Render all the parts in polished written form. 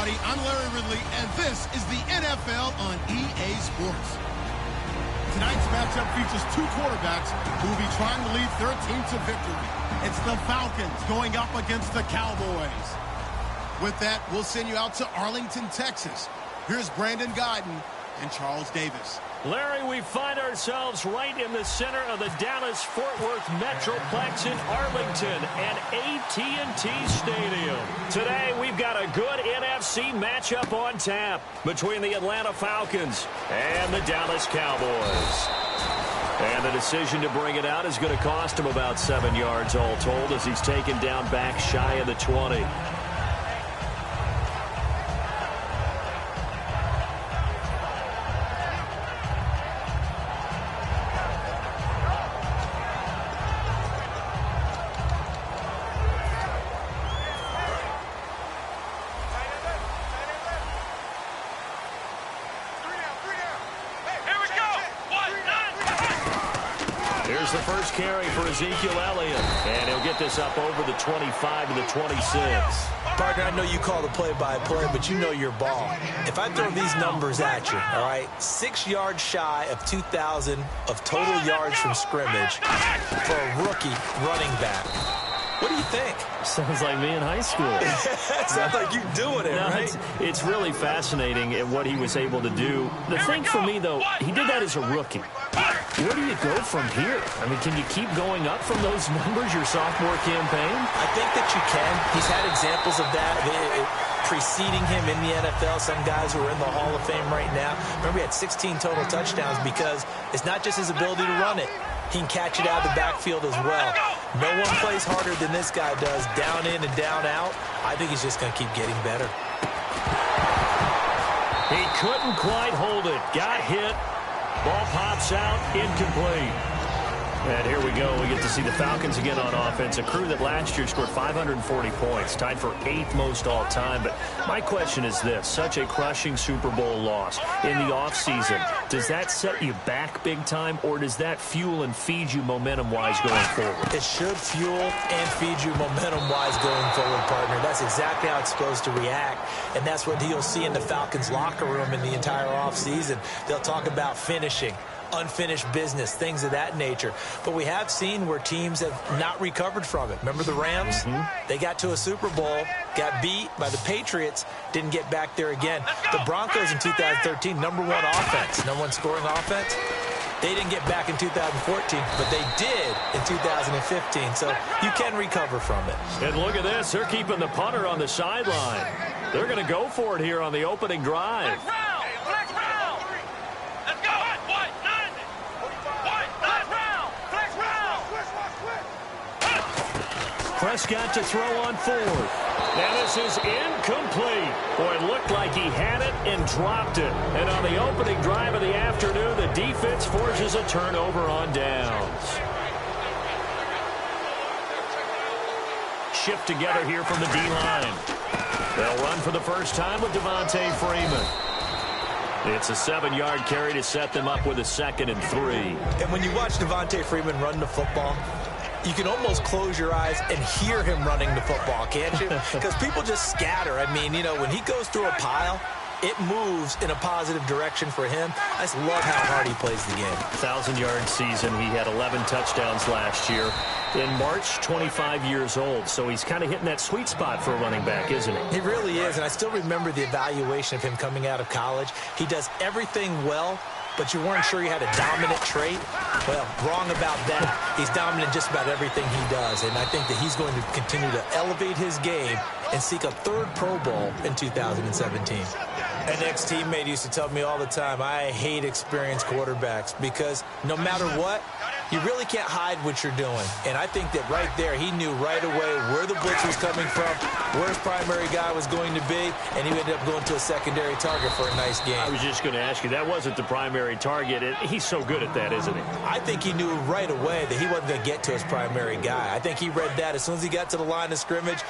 everybody. I'm Larry Ridley, and this is the NFL on EA Sports. Tonight's matchup features two quarterbacks who will be trying to lead their team to victory. It's the Falcons going up against the Cowboys. With that, we'll send you out to Arlington, Texas. Here's Brandon Guyton and Charles Davis. Larry, we find ourselves right in the center of the Dallas-Fort Worth Metroplex in Arlington and AT&T Stadium. Today, we've got a good NFC matchup on tap between the Atlanta Falcons and the Dallas Cowboys. And the decision to bring it out is going to cost him about 7 yards all told as he's taken down back shy of the 20. Here's the first carry for Ezekiel Elliott, and he'll get this up over the 25 to the 26. Partner, I know you call the play-by-play, but you know your ball. If I throw these numbers at you, all right, 6 yards shy of 2,000 of total yards from scrimmage for a rookie running back. What do you think? Sounds like me in high school. Sounds like you doing it, right? It's really fascinating at what he was able to do. The thing for me, though, he did that as a rookie. Where do you go from here? I mean, can you keep going up from those numbers your sophomore campaign? I think that you can. He's had examples of that preceding him in the NFL. Some guys who are in the Hall of Fame right now. Remember, he had 16 total touchdowns because it's not just his ability to run it. He can catch it out of the backfield as well. No one plays harder than this guy does, down in and down out. I think he's just going to keep getting better. He couldn't quite hold it. Got hit. Ball pops out, incomplete. And here we go. We get to see the Falcons again on offense, a crew that last year scored 540 points, tied for 8th most all time. But my question is this, such a crushing Super Bowl loss in the offseason, does that set you back big time, or does that fuel and feed you momentum-wise going forward? It should fuel and feed you momentum-wise going forward, partner. That's exactly how it's supposed to react, and that's what you'll see in the Falcons locker room in the entire offseason. They'll talk about finishing, unfinished business, things of that nature. But we have seen where teams have not recovered from it. Remember the Rams? They got to a Super Bowl, got beat by the Patriots, didn't get back there again. The Broncos in 2013, number one offense, number one scoring offense. They didn't get back in 2014, but they did in 2015. So you can recover from it. And look at this. They're keeping the punter on the sideline. They're going to go for it here on the opening drive. Prescott to throw on 4th. And this is incomplete. Boy, it looked like he had it and dropped it. And on the opening drive of the afternoon, the defense forces a turnover on downs. Shift together here from the D-line. They'll run for the first time with Devontae Freeman. It's a 7-yard carry to set them up with a 2nd and 3. And when you watch Devontae Freeman run the football, you can almost close your eyes and hear him running the football, can't you? Because people just scatter. I mean, you know, when he goes through a pile, it moves in a positive direction for him. I just love how hard he plays the game. 1,000-yard season. He had 11 touchdowns last year. In March, 25 years old. So he's kind of hitting that sweet spot for a running back, isn't he? He really is. And I still remember the evaluation of him coming out of college. He does everything well, but you weren't sure he had a dominant trait. Well, wrong about that. He's dominant just about everything he does, and I think that he's going to continue to elevate his game and seek a 3rd Pro Bowl in 2017. An ex-teammate used to tell me all the time, I hate experienced quarterbacks because no matter what, you really can't hide what you're doing. And I think that right there, he knew right away where the blitz was coming from, where his primary guy was going to be, and he ended up going to a secondary target for a nice game. I was just going to ask you, that wasn't the primary target. He's so good at that, isn't he? I think he knew right away that he wasn't going to get to his primary guy. I think he read that as soon as he got to the line of scrimmage,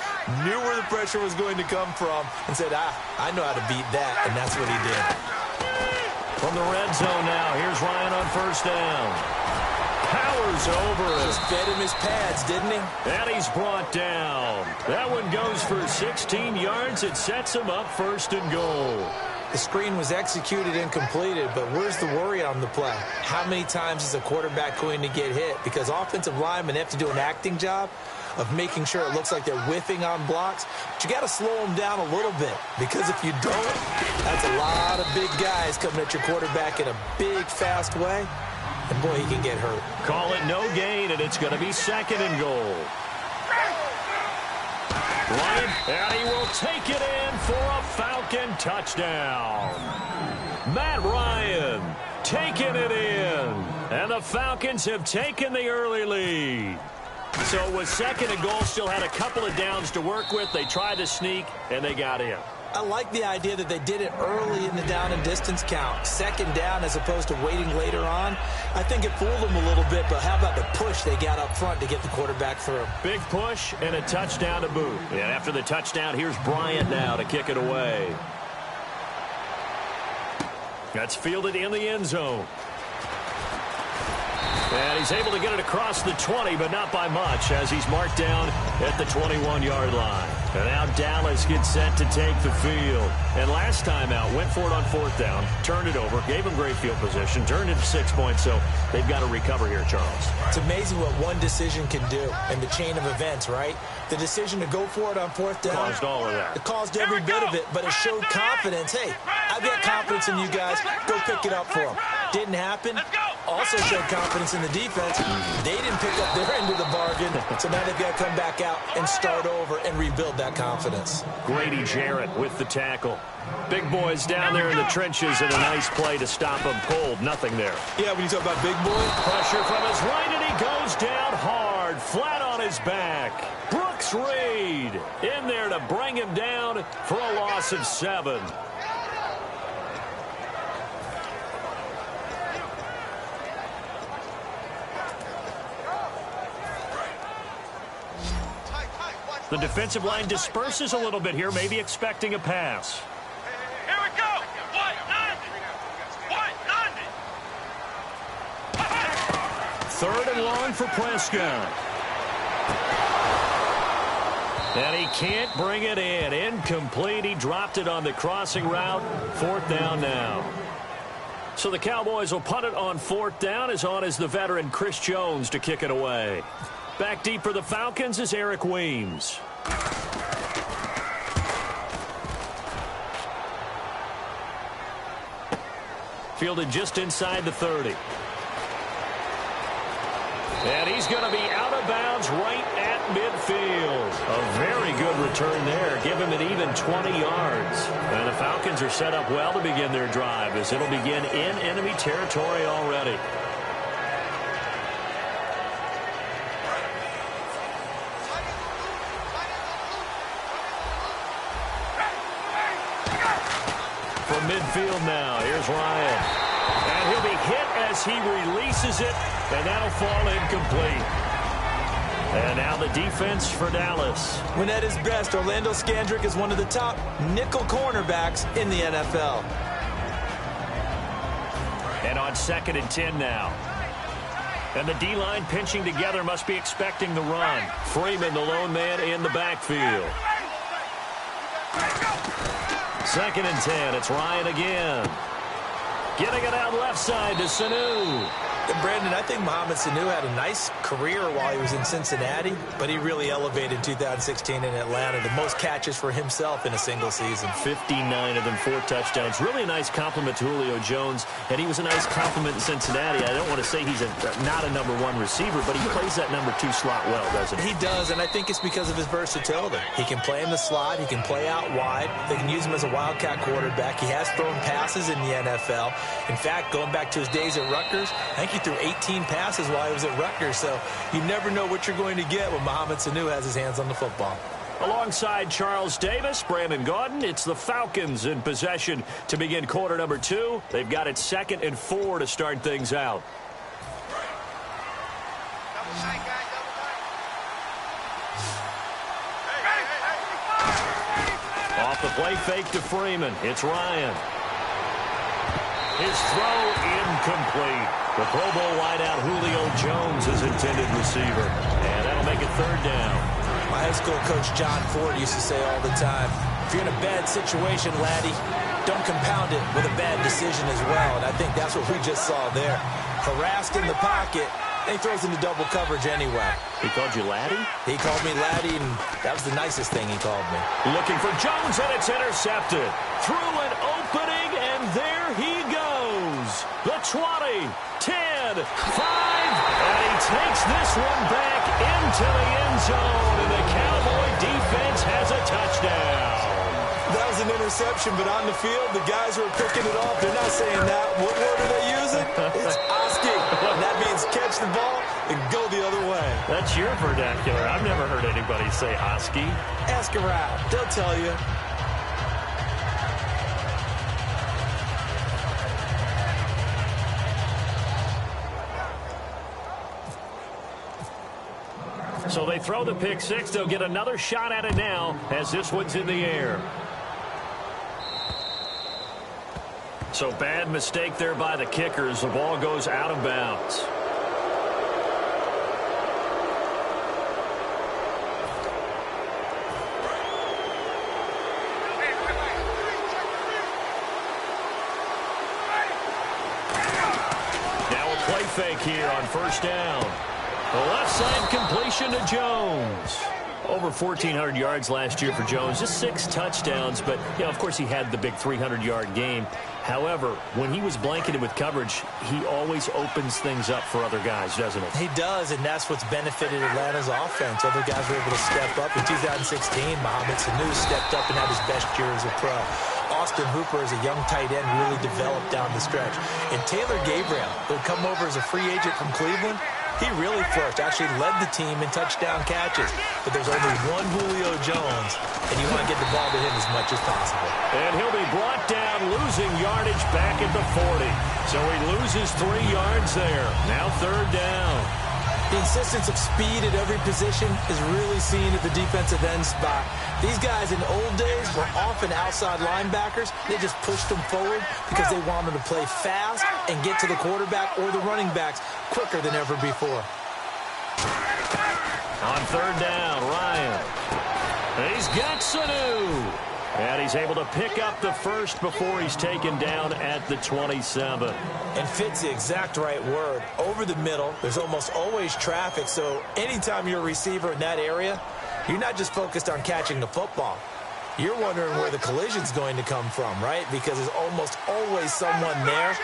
knew where the pressure was going to come from, and said, I know how to beat that, and that's what he did. From the red zone now, here's Ryan on 1st down. powers over him. Just fed him his pads, didn't he? And he's brought down. That one goes for 16 yards. It sets him up 1st and goal. The screen was executed and completed, but where's the worry on the play? How many times is a quarterback going to get hit? Because offensive linemen have to do an acting job of making sure it looks like they're whiffing on blocks. But you got to slow them down a little bit, because if you don't, that's a lot of big guys coming at your quarterback in a big, fast way. And, boy, he can get hurt. Call it no gain, and it's going to be 2nd and goal. Ryan, and he will take it in for a Falcon touchdown. Matt Ryan taking it in. And the Falcons have taken the early lead. So it was 2nd and goal, still had a couple of downs to work with. They tried to sneak, and they got in. I like the idea that they did it early in the down and distance count. 2nd down as opposed to waiting later on. I think it fooled them a little bit, but how about the push they got up front to get the quarterback through? Big push and a touchdown to boot. And after the touchdown, here's Bryant now to kick it away. That's fielded in the end zone. And he's able to get it across the 20, but not by much, as he's marked down at the 21-yard line. And now Dallas gets set to take the field. And last time out, went for it on 4th down, turned it over, gave him great field position, turned it to 6 points, so they've got to recover here, Charles. It's amazing what one decision can do in the chain of events, right? The decision to go for it on 4th down. Caused all of that. It caused every bit of it, but it showed confidence. Hey, I've got confidence in you guys. Go pick it up for them. Didn't happen. Also showed confidence in the defense. They didn't pick up their end of the bargain, so now they've got to come back out and start over and rebuild that confidence. Grady Jarrett with the tackle. Big boys down there in the trenches, and a nice play to stop him cold. Nothing there. Yeah, when you talk about big boy. Pressure from his right, and he goes down hard, flat on his back. Brooks Reed in there to bring him down for a loss of 7. The defensive line disperses a little bit here, maybe expecting a pass. Here we go. 3rd and long for Prescott. And he can't bring it in. Incomplete. He dropped it on the crossing route. 4th down now. So the Cowboys will punt it on 4th down. As on is the veteran Chris Jones to kick it away. Back deep for the Falcons is Eric Weems. Fielded just inside the 30. And he's going to be out of bounds right at midfield. A very good return there. Give him an even 20 yards. And the Falcons are set up well to begin their drive, as it'll begin in enemy territory already. From midfield now, here's Ryan. And he'll be hit as he releases it, and that'll fall incomplete. And now the defense for Dallas. When at his best, Orlando Scandrick is one of the top nickel cornerbacks in the NFL. And on 2nd and 10 now. And the D-line pinching together, must be expecting the run. Freeman, the lone man, in the backfield. 2nd and 10. It's Ryan again. Getting it out left side to Sanu. Brandon, I think Mohamed Sanu had a nice career while he was in Cincinnati, but he really elevated 2016 in Atlanta. The most catches for himself in a single season. 59 of them, 4 touchdowns. Really a nice compliment to Julio Jones, and he was a nice compliment in Cincinnati. I don't want to say he's not a number 1 receiver, but he plays that number 2 slot well, doesn't he? He does, and I think it's because of his versatility. He can play in the slot. He can play out wide. They can use him as a wildcat quarterback. He has thrown passes in the NFL. In fact, going back to his days at Rutgers, I think he threw 18 passes while he was at Rutgers, so you never know what you're going to get when Mohamed Sanu has his hands on the football. Alongside Charles Davis, Brandon Gaudin, it's the Falcons in possession to begin quarter number 2. They've got it 2nd and 4 to start things out. Off the play fake to Freeman. It's Ryan. His throw incomplete. The Pro Bowl wideout Julio Jones is intended receiver. And that'll make it third down. My high school coach John Ford used to say all the time, if you're in a bad situation, laddie, don't compound it with a bad decision as well. And I think that's what we just saw there. Harassed in the pocket, and he throws into double coverage anyway. He called you laddie? He called me laddie, and that was the nicest thing he called me. Looking for Jones, and it's intercepted. Through an opening, and there he goes. The 20, 10, 5, and he takes this one back into the end zone, and the Cowboy defense has a touchdown. That was an interception, but on the field, the guys who are picking it off, they're not saying that. What word are they using? It's Oski, and that means catch the ball and go the other way. That's your vernacular. I've never heard anybody say Oski. Ask around. They'll tell you. So they throw the pick six. They'll get another shot at it now as this one's in the air. So bad mistake there by the kickers. The ball goes out of bounds. Now a play fake here on first down. The left side completion to Jones. Over 1,400 yards last year for Jones. Just 6 touchdowns, but, you know, of course he had the big 300-yard game. However, when he was blanketed with coverage, he always opens things up for other guys, doesn't he? He does, and that's what's benefited Atlanta's offense. Other guys were able to step up. In 2016, Mohamed Sanu stepped up and had his best year as a pro. Austin Hooper, as a young tight end, really developed down the stretch. And Taylor Gabriel, who had come over as a free agent from Cleveland, he really flourished, actually led the team in touchdown catches. But there's only one Julio Jones, and you want to get the ball to him as much as possible. And he'll be brought down, losing yardage back at the 40. So he loses 3 yards there. Now third down. The insistence of speed at every position is really seen at the defensive end spot. These guys in old days were often outside linebackers. They just pushed them forward because they wanted to play fast and get to the quarterback or the running backs quicker than ever before. On third down, Ryan. He's got Sanu. And he's able to pick up the first before he's taken down at the 27. And fit's the exact right word. Over the middle, there's almost always traffic, so anytime you're a receiver in that area, you're not just focused on catching the football. You're wondering where the collision's going to come from, right? Because there's almost always someone there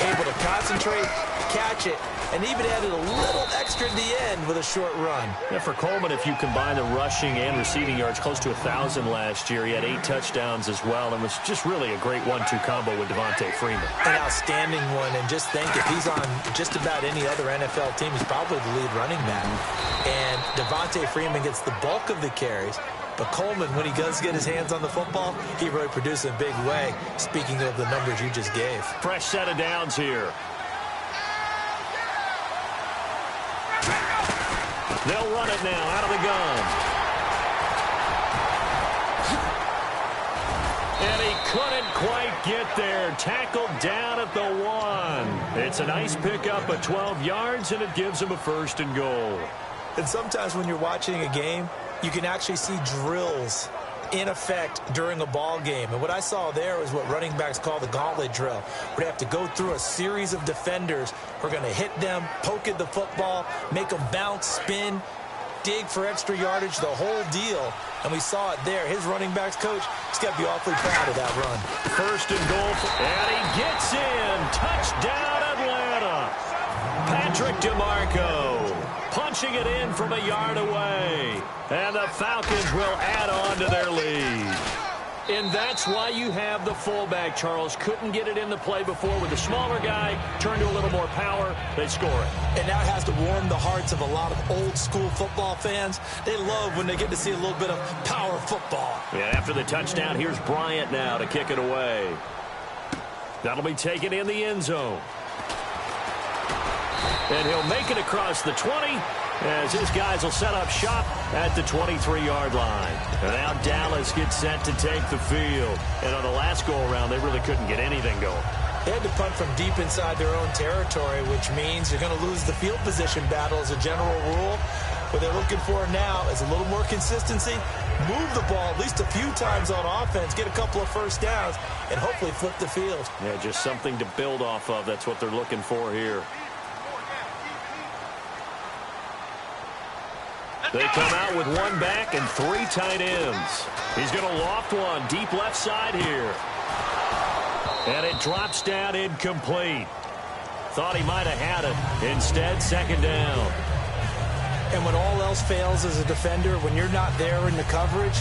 able to concentrate, catch it, and even added a little extra at the end with a short run. Yeah, for Coleman, if you combine the rushing and receiving yards, close to 1,000 last year. He had 8 touchdowns as well, and was just really a great 1-2 combo with Devontae Freeman. An outstanding one, and just think, if he's on just about any other NFL team, he's probably the lead running back. And Devontae Freeman gets the bulk of the carries. But Coleman, when he does get his hands on the football, he really produces in a big way, speaking of the numbers you just gave. Fresh set of downs here. They'll run it now out of the gun. And he couldn't quite get there. Tackled down at the 1. It's a nice pickup of 12 yards, and it gives him a 1st and goal. And sometimes when you're watching a game, you can actually see drills in effect during a ball game. And what I saw there was what running backs call the gauntlet drill, where they have to go through a series of defenders who are going to hit them, poke at the football, make them bounce, spin, dig for extra yardage, the whole deal. And we saw it there. His running backs coach, he's got to be awfully proud of that run. 1st and goal, and he gets in. Touchdown, Atlanta. Patrick DeMarco punching it in from a yard away. And the Falcons will add on to their lead. And that's why you have the fullback, Charles. Couldn't get it in the play before with the smaller guy. Turned to a little more power. They score it. And that has to warm the hearts of a lot of old-school football fans. They love when they get to see a little bit of power football. Yeah, after the touchdown, here's Bryant now to kick it away. That'll be taken in the end zone. And he'll make it across the 20 as his guys will set up shop at the 23-yard line. And now Dallas gets set to take the field. And on the last go-around, they really couldn't get anything going. They had to punt from deep inside their own territory, which means you're going to lose the field position battle as a general rule. What they're looking for now is a little more consistency, move the ball at least a few times on offense, get a couple of first downs, and hopefully flip the field. Yeah, just something to build off of. That's what they're looking for here. They come out with one back and three tight ends. He's going to loft one deep left side here. And it drops down incomplete. Thought he might have had it. Instead, second down. And when all else fails as a defender, when you're not there in the coverage,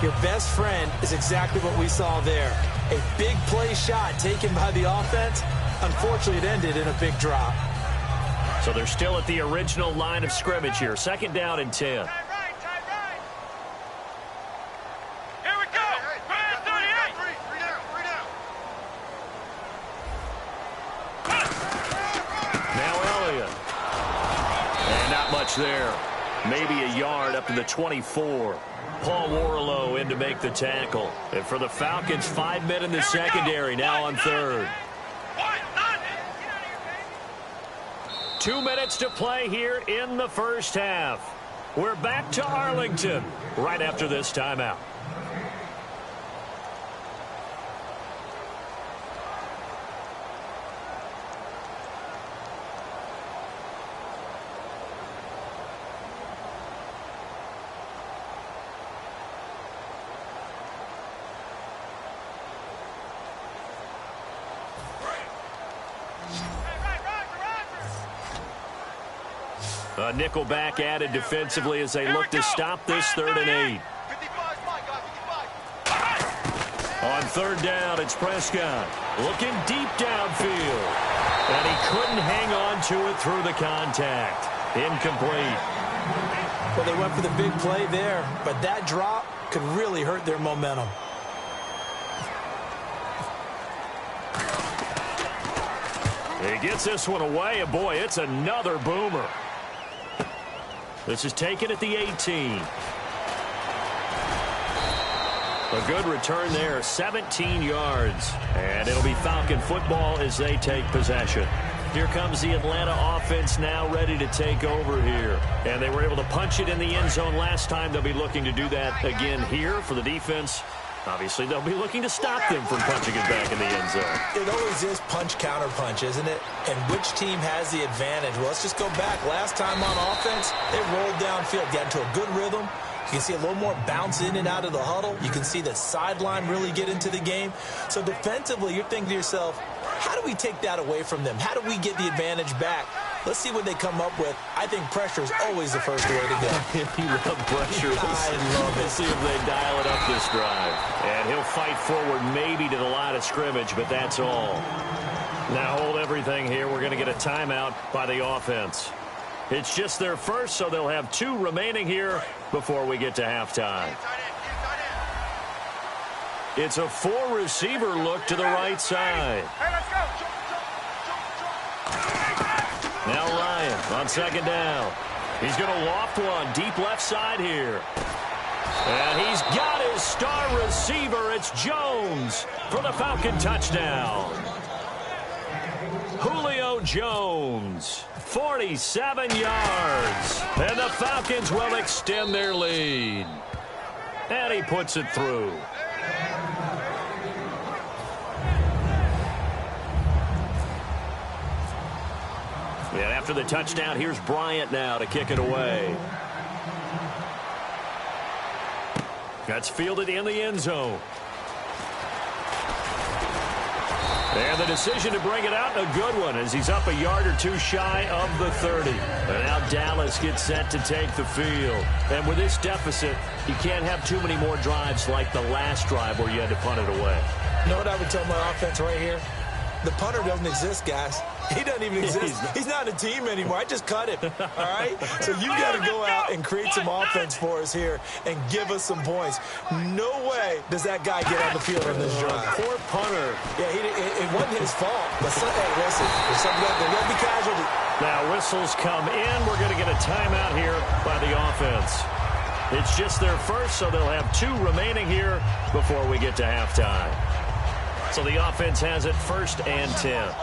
your best friend is exactly what we saw there. A big play shot taken by the offense. Unfortunately, it ended in a big drop. So they're still at the original line of scrimmage here. Second down and 10. There. Maybe a yard up to the 24. Paul Warlow in to make the tackle. And for the Falcons, 5 men in the secondary, now on third. 2 minutes to play here in the first half. We're back to Arlington right after this timeout. A nickelback added defensively as they look to stop this 3rd and 8. On third down, it's Prescott looking deep downfield. And he couldn't hang on to it through the contact. Incomplete. Well, they went for the big play there, but that drop could really hurt their momentum. He gets this one away, and boy, it's another boomer. This is taken at the 18. A good return there, 17 yards. And it'll be Falcon football as they take possession. Here comes the Atlanta offense now ready to take over here. And they were able to punch it in the end zone last time. They'll be looking to do that again here for the defense. Obviously, they'll be looking to stop them from punching it back in the end zone. It always is punch-counter-punch, isn't it? And which team has the advantage? Well, let's just go back. Last time on offense, they rolled downfield, got into a good rhythm. You can see a little more bounce in and out of the huddle. You can see the sideline really get into the game. So defensively, you're thinking to yourself, how do we take that away from them? How do we get the advantage back? Let's see what they come up with. I think pressure is always the first way to go. You love pressure. I love it. Let's see if they dial it up this drive. And he'll fight forward maybe to the line of scrimmage, but that's all. Now hold everything here. We're going to get a timeout by the offense. It's just their first, so they'll have 2 remaining here before we get to halftime. It's a 4-receiver look to the right side. Now Ryan on second down. He's going to loft one deep left side here. And he's got his star receiver. It's Jones for the Falcon touchdown. Julio Jones, 47 yards. And the Falcons will extend their lead. And he puts it through. And after the touchdown, here's Bryant now to kick it away. That's fielded in the end zone. And the decision to bring it out, a good one, as he's up a yard or 2 shy of the 30. And now Dallas gets set to take the field. And with this deficit, you can't have too many more drives like the last drive where you had to punt it away. You know what I would tell my offense right here? The punter doesn't exist, guys. He doesn't even exist. He's not a team anymore. I just cut him, all right? So you got to go out and create some offense for us here and give us some points. No way does that guy get on the field on this drive. Poor punter. Yeah, it wasn't his fault. But, hey, listen, there's something there will be casualty. Now whistles come in. We're going to get a timeout here by the offense. It's just their first, so they'll have 2 remaining here before we get to halftime. So the offense has it 1st and 10.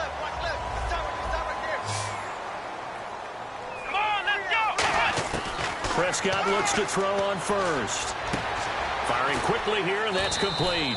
Prescott looks to throw on 1st. Firing quickly here, and that's complete.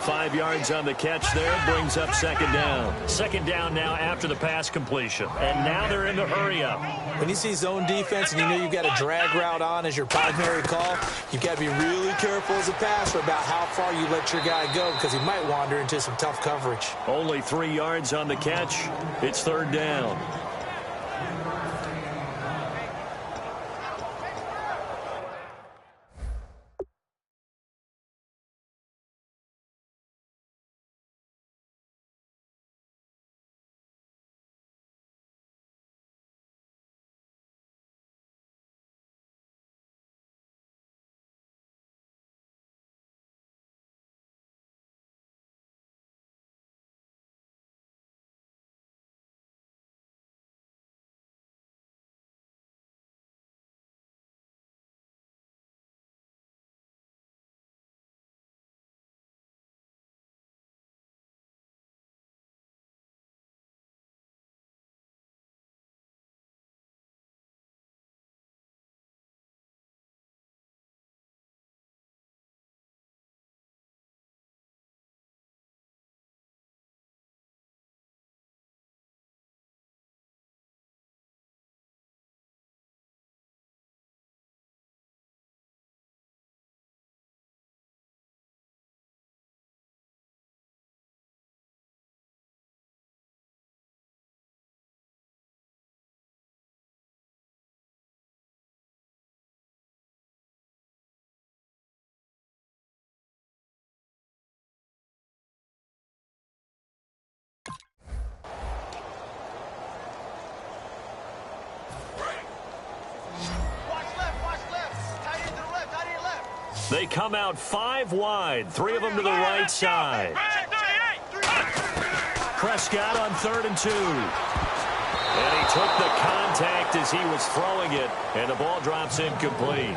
5 yards on the catch there, brings up 2nd down. 2nd down now after the pass completion. And now they're in the hurry-up. When you see zone defense and you know you've got a drag route on as your primary call, you've got to be really careful as a passer about how far you let your guy go because he might wander into some tough coverage. Only 3 yards on the catch. It's 3rd down. They come out 5 wide, 3 of them to the right side. Prescott on 3rd and 2. And he took the contact as he was throwing it, and the ball drops incomplete.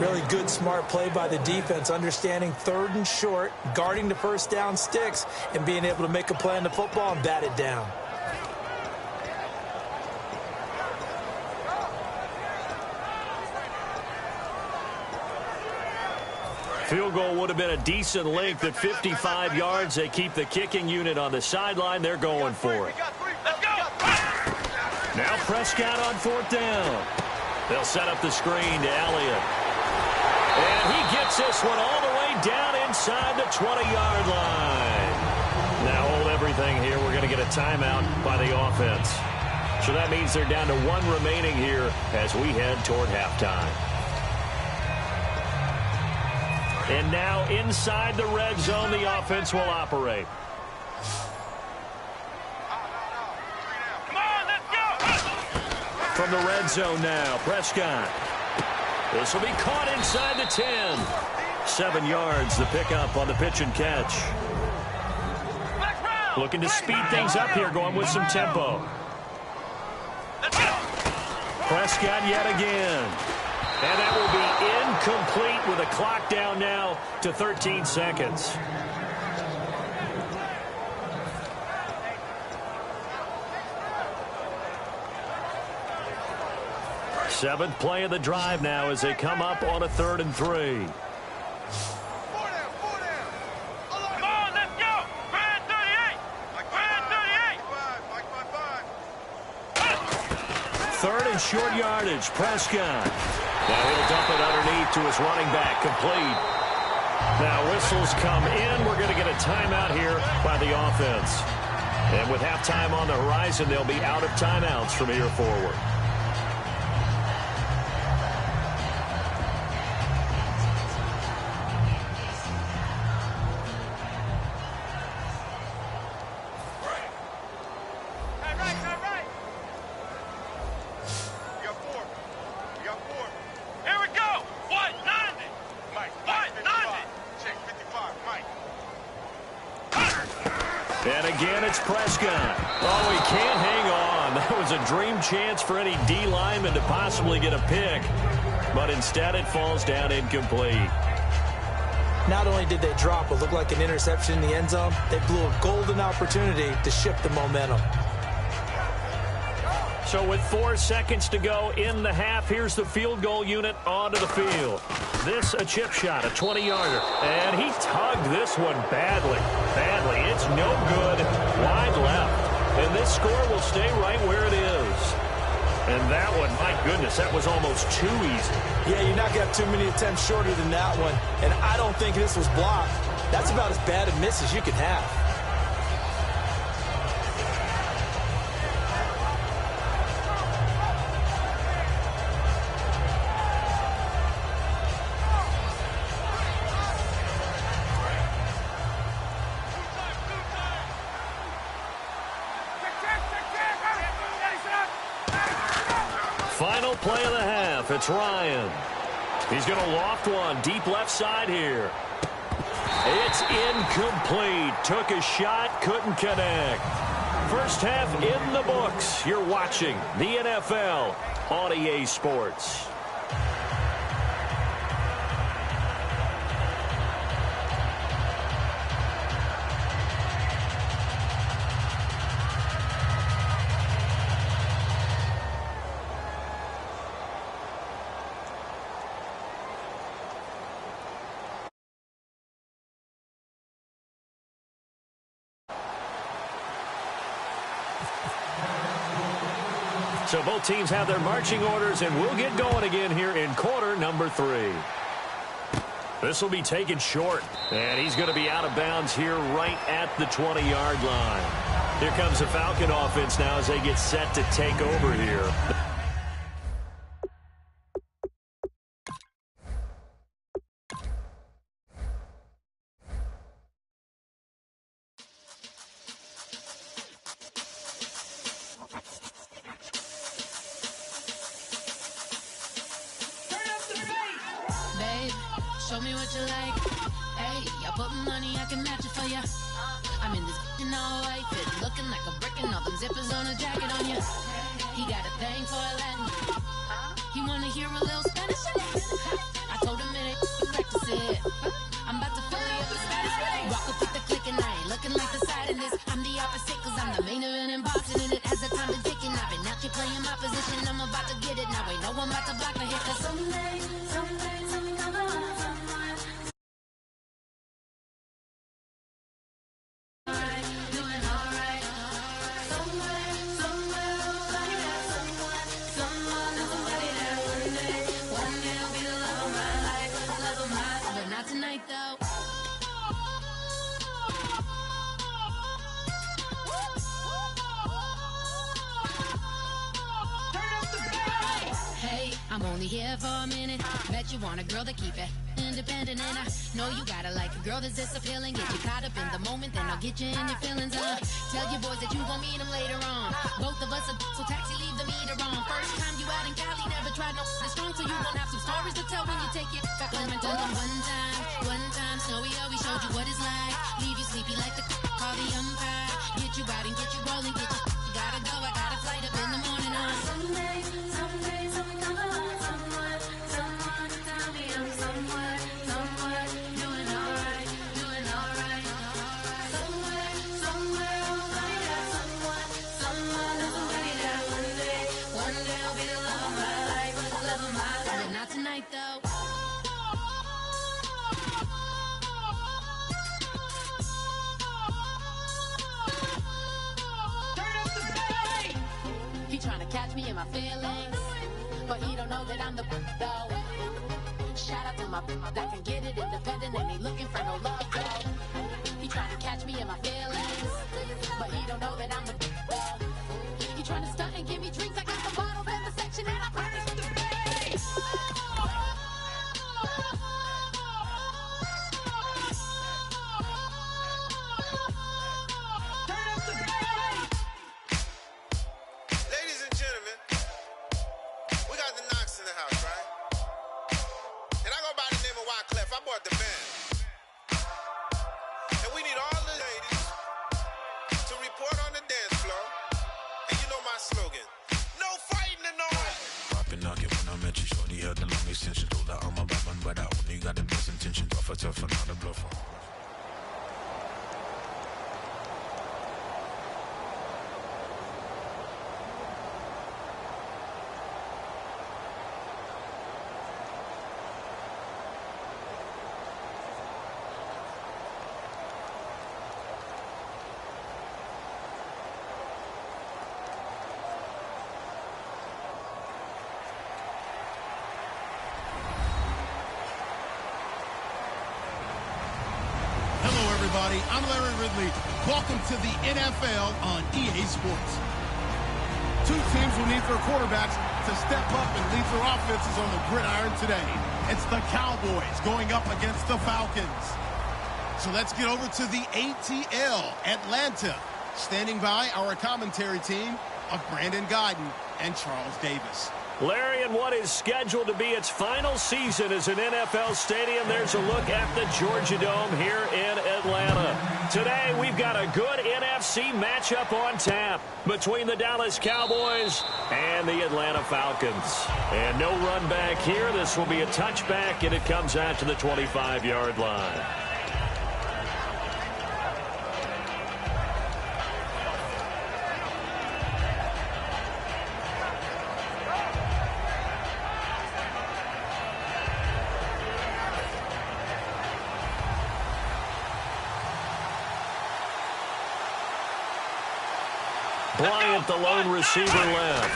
Really good, smart play by the defense, understanding 3rd and short, guarding the 1st down sticks, and being able to make a play on the football and bat it down. Field goal would have been a decent length at 55 yards. They keep the kicking unit on the sideline. They're going for it. Now Prescott on 4th down. They'll set up the screen to Elliott. And he gets this one all the way down inside the 20-yard line. Now hold everything here. We're going to get a timeout by the offense. So that means they're down to 1 remaining here as we head toward halftime. And now inside the red zone, the offense will operate. Come on, let's go! From the red zone now, Prescott. This will be caught inside the 10. 7 yards, the pickup on the pitch and catch. Looking to speed things up here, going with some tempo. Prescott yet again. And that will be incomplete with a clock down now to 13 seconds. Seventh play of the drive now as they come up on a 3rd and 3. Third and short yardage, Prescott. Now he'll dump it underneath to his running back, complete. Now whistles come in. We're going to get a timeout here by the offense. And with halftime on the horizon, they'll be out of timeouts from here forward. And again, it's Prescott. Oh, he can't hang on. That was a dream chance for any D lineman to possibly get a pick. But instead, it falls down incomplete. Not only did they drop what looked like an interception in the end zone, they blew a golden opportunity to shift the momentum. So with 4 seconds to go in the half, here's the field goal unit onto the field. This a chip shot, a 20-yarder. And he tugged this one badly. It's no good. Wide left. And this score will stay right where it is. And that one, my goodness, that was almost too easy. Yeah, you're not going to have too many attempts shorter than that one. And I don't think this was blocked. That's about as bad a miss as you can have. Final play of the half. It's Ryan. He's going to loft one deep left side here. It's incomplete. Took a shot, couldn't connect. First half in the books. You're watching the NFL on EA Sports. So both teams have their marching orders, and we'll get going again here in quarter number 3. This will be taken short, and he's going to be out of bounds here right at the 20-yard line. Here comes the Falcon offense now as they get set to take over here. Show me what you like. Hey, I put money, I can match it for ya. I'm in this in all white fit, looking like a brick and all them zippers on a jacket on ya. He got a thing for a Latin. He wanna hear a little Spanish. I told him it ain't practice it. I'm about to fill you up with status. Rock up with the click and I ain't looking like the side of this. I'm the opposite cause I'm the main event in boxing and it has the time to ticking. I've been out here playing my position, I'm about to get it. Now ain't no one about to block the hit cause someday, something come on. I'm only here for a minute. Bet you want a girl to keep it independent, and I know you gotta like a girl that's this appealing. Get you caught up in the moment, then I'll get you in your feelings. Tell your boys that you gon' meet them later on. Both of us are so taxi, leave the meter on. First time you out in Cali, never tried no this strong, so you gon' have some stories to tell when you take it back home and tell them one time, Snowy always showed you what it's like. Leave you sleepy like the call the umpire. Get you out and get you rolling, get you gotta go. I got a flight up in the morning. Someday, something come along. Someone tell me I'm somewhere, doing alright. Somewhere I'll find out someone knows somebody that one day I'll be the love of my life, but not tonight though. He tryna catch me in my feelings, but he don't know that I'm the though. Shout out to my that can get it independent and ain't looking for no love though. He tryna catch me in my feelings, but he don't know that I'm the though. He tryna stunt and give me drinks. I got the bottles in the section and I promise to pay. I bought the band. And we need all the ladies to report on the dance floor. And you know my slogan, no fighting and no fighting. Popping out when I met you, shorty had the long extension. Told her I'm a bad man, but I only got the best intentions. verteufeln, alle Bluffer. I'm Larry Ridley. Welcome to the NFL on EA Sports. Two teams will need their quarterbacks to step up and lead their offenses on the gridiron today. It's the Cowboys going up against the Falcons. So let's get over to the ATL, Atlanta. Standing by our commentary team of Brandon Guyton and Charles Davis. Larry, in what is scheduled to be its final season as an NFL stadium, there's a look at the Georgia Dome here in Atlanta. Today, we've got a good NFC matchup on tap between the Dallas Cowboys and the Atlanta Falcons. And no run back here. This will be a touchback, and it comes out to the 25-yard line. Bryant, the lone receiver left.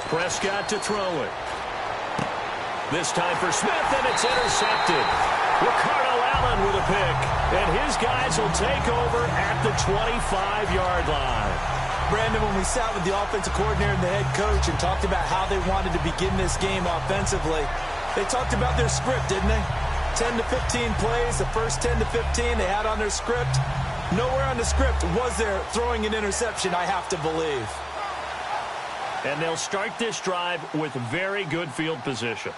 Prescott to throw it. This time for Smith, and it's intercepted. Ricardo Allen with a pick, and his guys will take over at the 25-yard line. Brandon, when we sat with the offensive coordinator and the head coach and talked about how they wanted to begin this game offensively, they talked about their script, didn't they? 10 to 15 plays, the first 10 to 15 they had on their script. Nowhere on the script was there throwing an interception, I have to believe. And they'll start this drive with very good field position.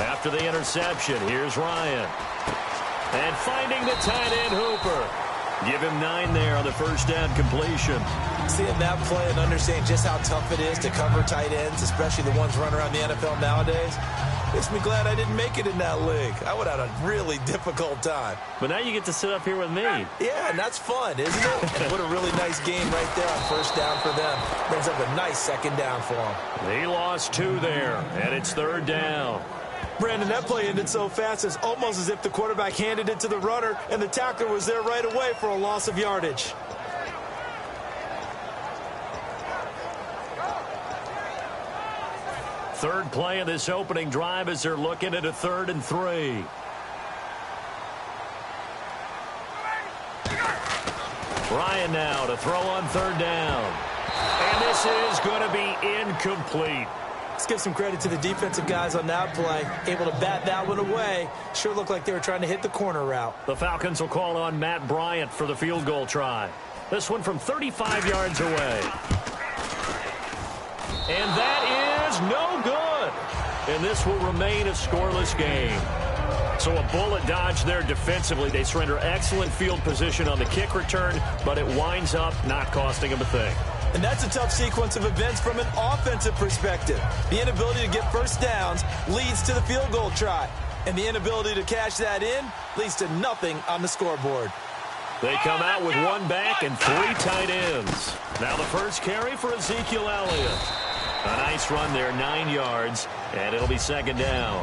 After the interception, here's Ryan. And finding the tight end Hooper. Give him 9 there on the first down completion. Seeing that play and understanding just how tough it is to cover tight ends, especially the ones running around the NFL nowadays, makes me glad I didn't make it in that league. I would have had a really difficult time. But now you get to sit up here with me. Yeah, and that's fun, isn't it? And what a really nice game right there on first down for them. Brings up a nice second down for them. He lost 2 there, and it's third down. Brandon, that play ended so fast, it's almost as if the quarterback handed it to the runner, and the tackler was there right away for a loss of yardage. Third play of this opening drive as they're looking at a 3rd and 3. Ryan now to throw on 3rd down. And this is going to be incomplete. Let's give some credit to the defensive guys on that play. Able to bat that one away. Sure looked like they were trying to hit the corner route. The Falcons will call on Matt Bryant for the field goal try. This one from 35 yards away. And that is no good. And this will remain a scoreless game. So a bullet dodge there defensively. They surrender excellent field position on the kick return, but it winds up not costing them a thing. And that's a tough sequence of events from an offensive perspective. The inability to get first downs leads to the field goal try. And the inability to cash that in leads to nothing on the scoreboard. They come out with 1 back and 3 tight ends. Now the first carry for Ezekiel Elliott. A nice run there, 9 yards, and it'll be second down.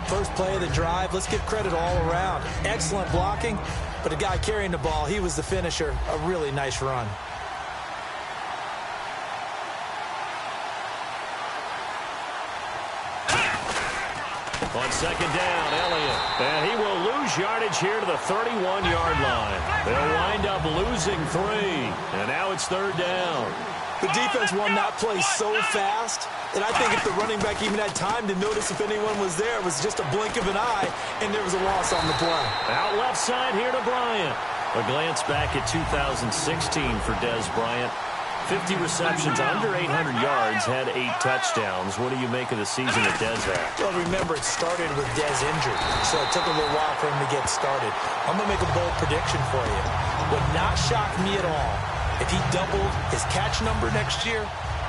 First play of the drive, let's give credit all around. Excellent blocking, but the guy carrying the ball, he was the finisher. A really nice run. On second down, Elliott. And he will lose yardage here to the 31-yard line. They'll wind up losing 3. And now it's 3rd down. The defense won that play so fast that I think if the running back even had time to notice if anyone was there, it was just a blink of an eye, and there was a loss on the play. Out left side here to Bryant. A glance back at 2016 for Des Bryant. 50 receptions, under 800 yards, had 8 touchdowns. What do you make of the season that Des had? Well, remember, it started with Des injured, so it took a little while for him to get started. I'm going to make a bold prediction for you. Would not shock me at all if he doubled his catch number next year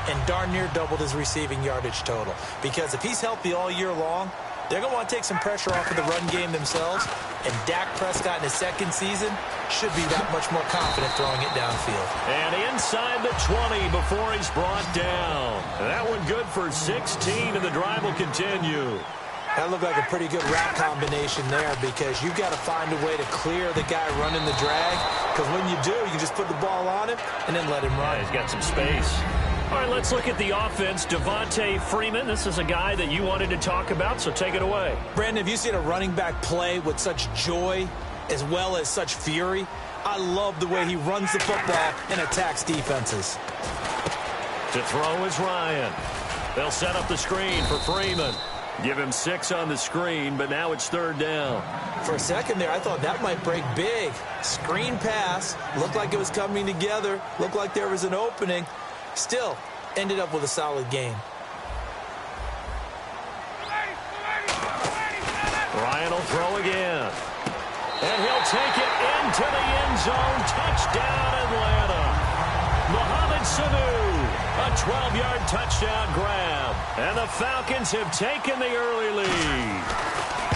and darn near doubled his receiving yardage total. Because if he's healthy all year long, they're going to want to take some pressure off of the run game themselves, and Dak Prescott in his second season should be that much more confident throwing it downfield. And inside the 20 before he's brought down. That one good for 16, and the drive will continue. That looked like a pretty good route combination there, because you've got to find a way to clear the guy running the drag, because when you do, you can just put the ball on him and then let him run. Yeah, he's got some space. All right, let's look at the offense. Devontae Freeman, this is a guy that you wanted to talk about, so take it away. Brandon, have you seen a running back play with such joy as well as such fury? I love the way he runs the football and attacks defenses. To throw is Ryan. They'll set up the screen for Freeman. Give him 6 on the screen, but now it's 3rd down. For a second there, I thought that might break big. Screen pass, looked like it was coming together, looked like there was an opening. Still, ended up with a solid game. Ryan will throw again. And he'll take it into the end zone. Touchdown, Atlanta. Mohamed Sanu, a 12-yard touchdown grab. And the Falcons have taken the early lead.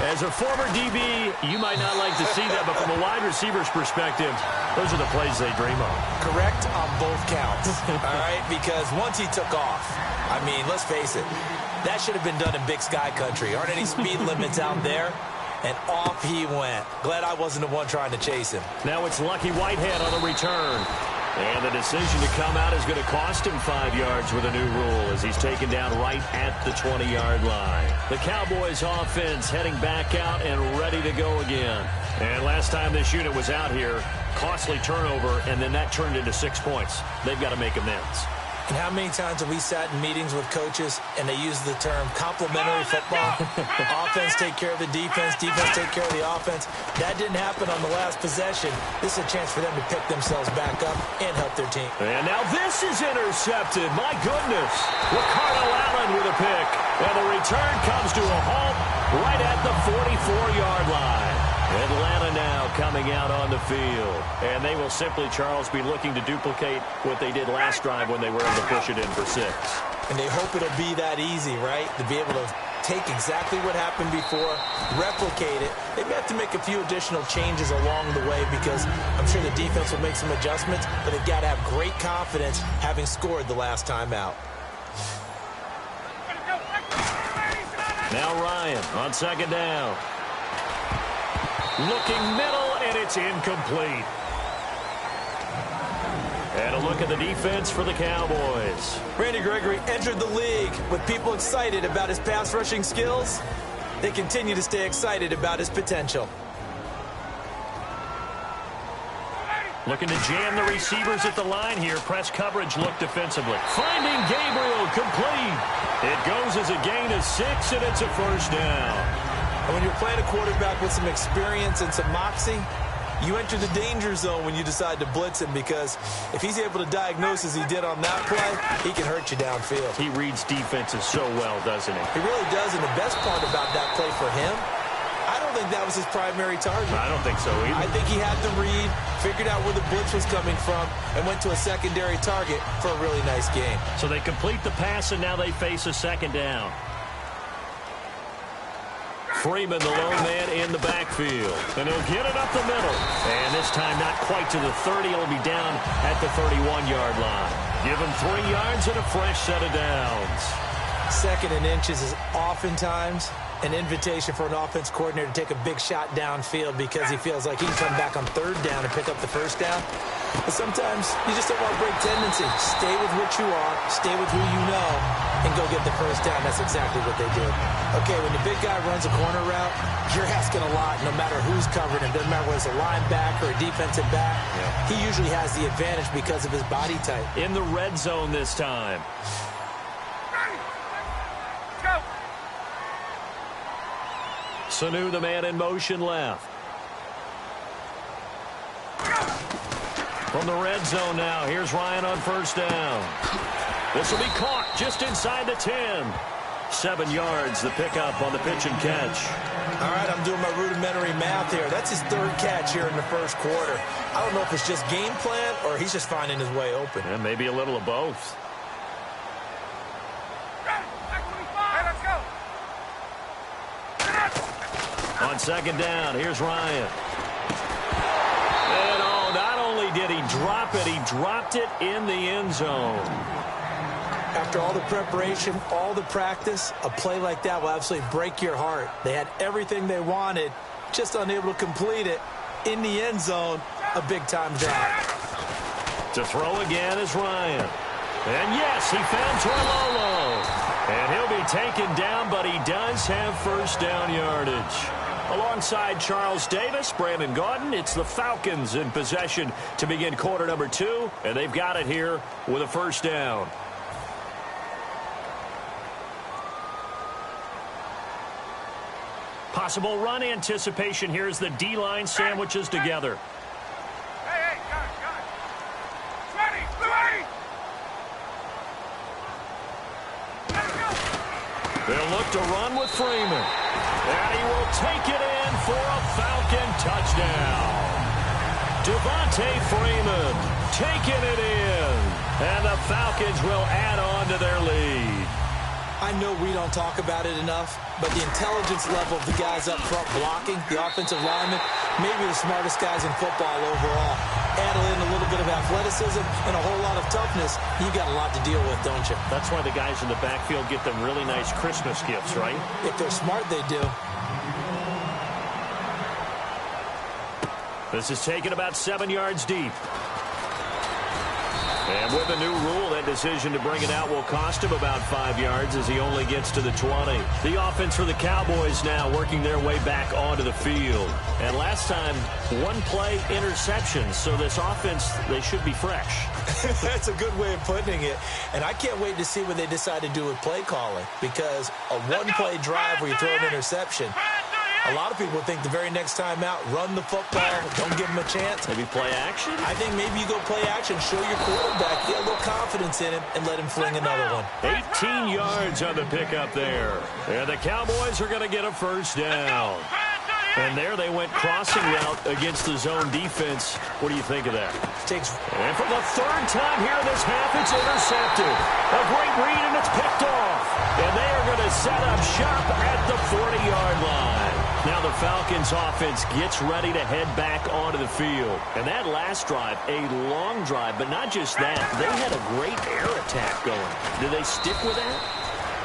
As a former DB, you might not like to see that, but from a wide receiver's perspective, those are the plays they dream of. Correct on both counts, all right? Because once he took off, I mean, let's face it, that should have been done in Big Sky country. Aren't any speed limits out there? And off he went. Glad I wasn't the one trying to chase him. Now it's Lucky Whitehead on the return. And the decision to come out is going to cost him 5 yards with a new rule as he's taken down right at the 20-yard line. The Cowboys offense heading back out and ready to go again. And last time this unit was out here, costly turnover, and then that turned into 6 points. They've got to make amends. And how many times have we sat in meetings with coaches and they use the term complementary football? Offense take care of the defense, defense take care of the offense. That didn't happen on the last possession. This is a chance for them to pick themselves back up and help their team. And now this is intercepted. My goodness. Ricardo Allen with a pick. And the return comes to a halt right at the 44-yard line. Atlanta now coming out on the field. And they will simply, Charles, be looking to duplicate what they did last drive when they were able to push it in for 6. And they hope it'll be that easy, right? To be able to take exactly what happened before, replicate it. They may have to make a few additional changes along the way because I'm sure the defense will make some adjustments, but they've got to have great confidence having scored the last time out. Now Ryan on 2nd down. Looking middle, and it's incomplete. And a look at the defense for the Cowboys. Randy Gregory entered the league with people excited about his pass rushing skills. They continue to stay excited about his potential. Looking to jam the receivers at the line here. Press coverage look defensively. Finding Gabriel complete. It goes as a gain of 6, and it's a 1st down. And when you're playing a quarterback with some experience and some moxie, you enter the danger zone when you decide to blitz him, because if he's able to diagnose as he did on that play, he can hurt you downfield. He reads defenses so well, doesn't he? He really does, and the best part about that play for him, I don't think that was his primary target. I don't think so either. I think he had the read, figured out where the blitz was coming from, and went to a secondary target for a really nice game. So they complete the pass, and now they face a 2nd down. Freeman, the lone man in the backfield. And he'll get it up the middle. And this time not quite to the 30. He'll be down at the 31-yard line. Give him 3 yards and a fresh set of downs. 2nd and inches is oftentimes an invitation for an offense coordinator to take a big shot downfield because he feels like he can come back on 3rd down and pick up the 1st down. But sometimes you just don't want to break tendency. Stay with what you are, stay with who you know, and go get the 1st down. That's exactly what they did. Okay, when the big guy runs a corner route, you're asking a lot no matter who's covering him. Doesn't matter whether it's a linebacker or a defensive back. Yeah. He usually has the advantage because of his body type. In the red zone this time. Sanu, the man in motion left. From the red zone now, here's Ryan on 1st down. This will be caught just inside the 10. 7 yards, the pickup on the pitch and catch. All right, I'm doing my rudimentary math here. That's his third catch here in the first quarter. I don't know if it's just game plan or he's just finding his way open. And maybe a little of both. Hey, let's go. On second down, here's Ryan. And not only did he drop it, he dropped it in the end zone. After all the preparation, all the practice, a play like that will absolutely break your heart. They had everything they wanted, just unable to complete it. In the end zone, a big-time drop. To throw again is Ryan. And yes, he found Torlolo. And he'll be taken down, but he does have first down yardage. Alongside Charles Davis, Brandon Gaudin, it's the Falcons in possession to begin quarter number 2, and they've got it here with a first down. Possible run anticipation here as the D-line sandwiches together. Hey, got it. Ready. Let's go. They'll look to run with Freeman. And he will take it in for a Falcon touchdown. Devontae Freeman taking it in. And the Falcons will add on to their lead. I know we don't talk about it enough, but the intelligence level of the guys up front blocking, the offensive linemen, maybe the smartest guys in football overall. Add in a little bit of athleticism and a whole lot of toughness, you got a lot to deal with, don't you? That's why the guys in the backfield get them really nice Christmas gifts, right? If they're smart, they do. This is taken about 7 yards deep. And with the new rule, that decision to bring it out will cost him about 5 yards as he only gets to the 20. The offense for the Cowboys now working their way back onto the field. And last time, one play interception. So this offense, they should be fresh. That's a good way of putting it. And I can't wait to see what they decide to do with play calling. Because a one-play drive where you throw an interception, a lot of people think the very next time out, run the football, don't give them a chance. Maybe play action? I think maybe you go play action, show your quarterback, get a little confidence in him, and let him fling another one. 18 yards on the pickup there. And the Cowboys are going to get a first down. And there they went crossing route against the zone defense. What do you think of that? And for the third time here in this half, it's intercepted. A great read, and it's picked off. And they are going to set up shop at the 40-yard line. Now the Falcons offense gets ready to head back onto the field. And that last drive, a long drive, but not just that. They had a great air attack going. Do they stick with that?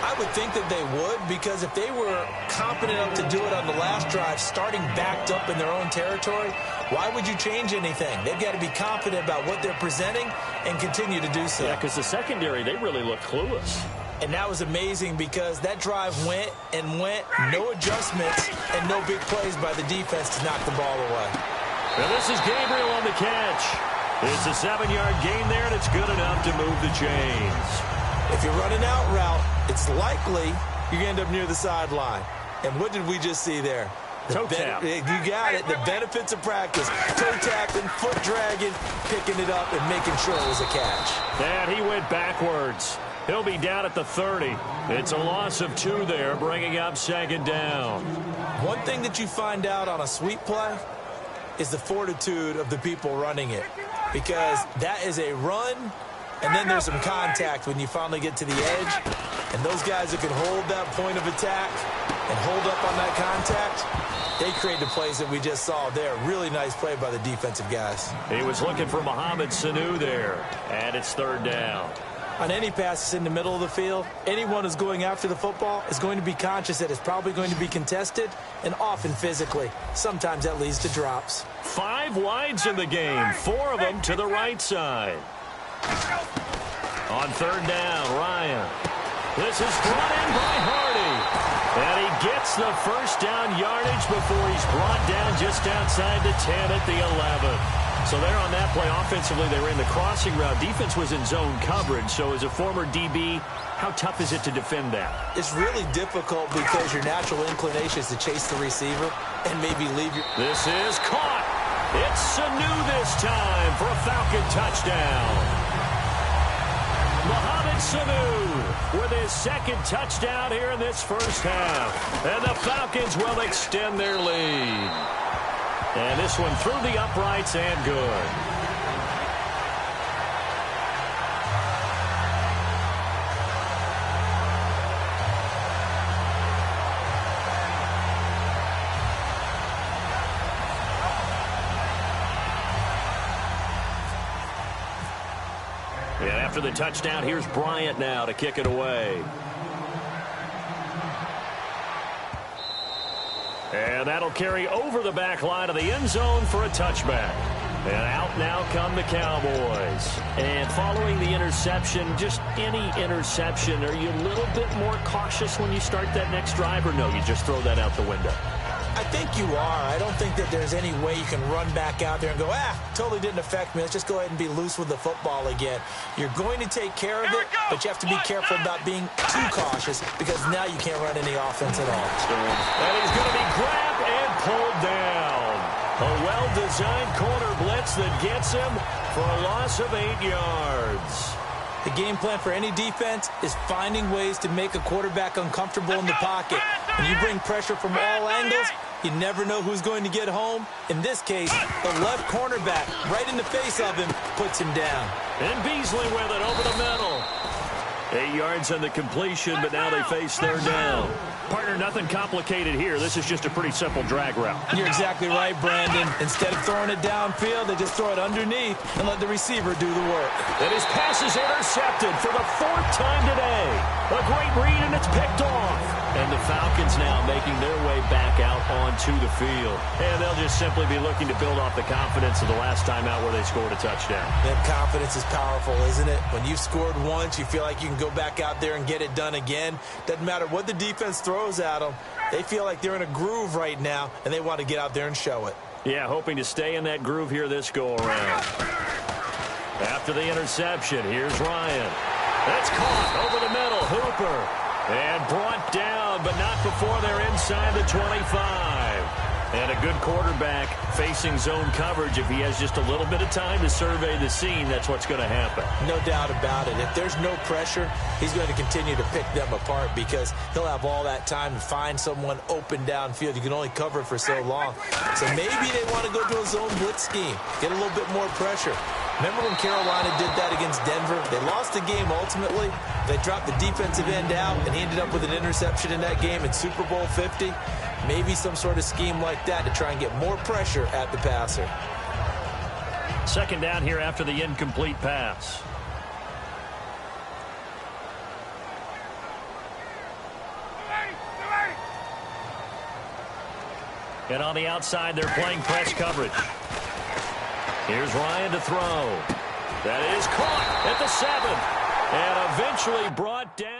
I would think that they would, because if they were competent enough to do it on the last drive, starting backed up in their own territory, why would you change anything? They've got to be confident about what they're presenting and continue to do so. Yeah, because the secondary, they really looked clueless. And that was amazing because that drive went and went, no adjustments and no big plays by the defense to knock the ball away. And this is Gabriel on the catch. It's a 7-yard gain there, and it's good enough to move the chains. If you're running out route, it's likely you're going to end up near the sideline. And what did we just see there? Toe tap. You got it. The benefits of practice. Toe tapping, foot dragging, picking it up, and making sure it was a catch. And he went backwards. He'll be down at the 30. It's a loss of 2 there, bringing up second down. One thing that you find out on a sweep play is the fortitude of the people running it. Because that is a run, and then there's some contact when you finally get to the edge. And those guys that can hold that point of attack and hold up on that contact, they create the plays that we just saw there. Really nice play by the defensive guys. He was looking for Mohamed Sanu there, and it's third down. On any passes in the middle of the field, anyone who's going after the football is going to be conscious that it's probably going to be contested and often physically. Sometimes that leads to drops. 5 wides in the game, 4 of them to the right side. On third down, Ryan. This is brought in by Hardy. And he gets the first down yardage before he's brought down just outside the 10 at the 11. So there on that play, offensively, they ran the crossing route. Defense was in zone coverage. So as a former DB, how tough is it to defend that? It's really difficult because your natural inclination is to chase the receiver and maybe leave your... This is caught. It's Sanu this time for a Falcon touchdown. Mohamed with his second touchdown here in this first half. And the Falcons will extend their lead. And this one through the uprights and good. And after the touchdown, here's Bryant now to kick it away. And that'll carry over the back line of the end zone for a touchback. And out now come the Cowboys. And following the interception, just any interception, are you a little bit more cautious when you start that next drive, or no, you just throw that out the window? I think you are. I don't think that there's any way you can run back out there and go, totally didn't affect me. Let's just go ahead and be loose with the football again. You're going to take care of it, but you have to be careful about being too cautious because now you can't run any offense at all. And he's going to be grabbed and pulled down. A well-designed corner blitz that gets him for a loss of 8 yards. The game plan for any defense is finding ways to make a quarterback uncomfortable in the pocket. When you bring pressure from all angles, you never know who's going to get home. In this case, the left cornerback, right in the face of him, puts him down. And Beasley with it over the middle. 8 yards on the completion, but now they face third down. Partner, nothing complicated here. This is just a pretty simple drag route. You're exactly right, Brandon. Instead of throwing it downfield, they just throw it underneath and let the receiver do the work. And his pass is intercepted for the 4th time today. A great read, and it's picked off. And the Falcons now making their way back out onto the field. And they'll just simply be looking to build off the confidence of the last time out where they scored a touchdown. Then confidence is powerful, isn't it? When you've scored once, you feel like you can go back out there and get it done again. Doesn't matter what the defense throws at them. They feel like they're in a groove right now, and they want to get out there and show it. Yeah, hoping to stay in that groove here this go-around. After the interception, here's Ryan. That's caught over the middle. Hooper. And brought down, but not before they're inside the 25. And a good quarterback facing zone coverage. If he has just a little bit of time to survey the scene, that's what's going to happen. No doubt about it. If there's no pressure, he's going to continue to pick them apart because he'll have all that time to find someone open downfield. You can only cover for so long. So maybe they want to go to a zone blitz scheme, get a little bit more pressure. Remember when Carolina did that against Denver? They lost the game ultimately. They dropped the defensive end out, and he ended up with an interception in that game in Super Bowl 50. Maybe some sort of scheme like that to try and get more pressure at the passer. Second down here after the incomplete pass. And on the outside, they're playing press coverage. Here's Ryan to throw. That is caught at the 7. And eventually brought down.